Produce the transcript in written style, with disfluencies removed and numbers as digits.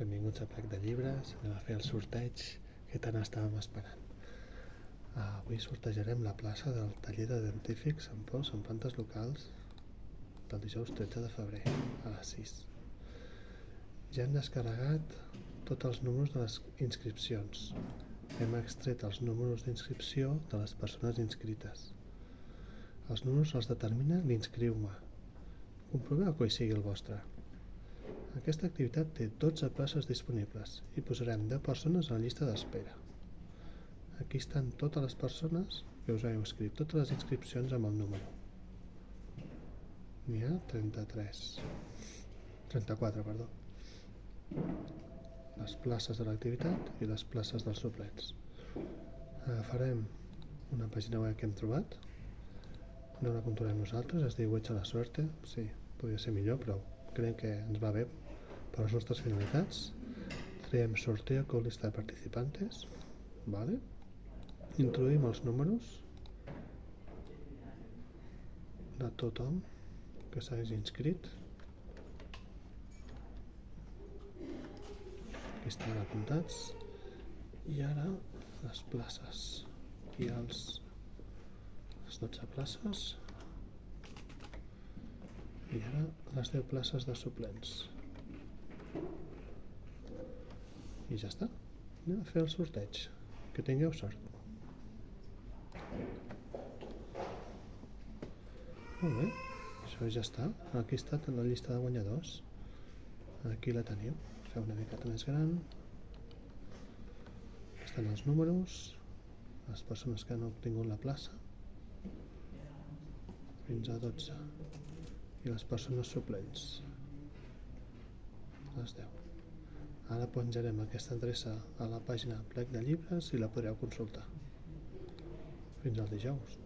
Benvinguts a Plec de Llibres. Anem a fer el sorteig que tant estàvem esperant. Avui sortejarem la plaça del taller de dentífics en pols en plantes locals del dijous 13 de febrer a les 6. Ja hem descarregat tots els números de les inscripcions. Hem extret els números d'inscripció de les persones inscrites. Els números els determina l'inscriu-me. Comproveu que hi sigui el vostre. Aquesta activitat té 12 places disponibles i posarem 10 persones a la llista d'espera. Aquí estan totes les persones que us heu inscrit, totes les inscripcions amb el número. N'hi ha 34, perdó. Les places de l'activitat i les places dels suplents. Agafarem una pàgina web que hem trobat. No la puntuarem nosaltres, es diu Echa la Suerte. Sí, podria ser millor, però crec que ens va bé per les nostres finalitats. Traiem sorteo con lista de participantes. Vale. Introduïm els números de tothom que s'hagi inscrit. Aquí estan apuntats. I ara les places. Aquí les 12 places. I ara les 10 places de suplents. I ja està. Anem a fer el sorteig. Que tingueu sort. Molt bé, això ja està. Aquí està la llista de guanyadors. Aquí la teniu. Feu una miqueta més gran. Estan els números, les persones que han obtingut la plaça, fins a 12. I les persones suplents, les 10. Ara penjarem aquesta adreça a la pàgina Plec de Llibres i la podreu consultar. Fins al dijous.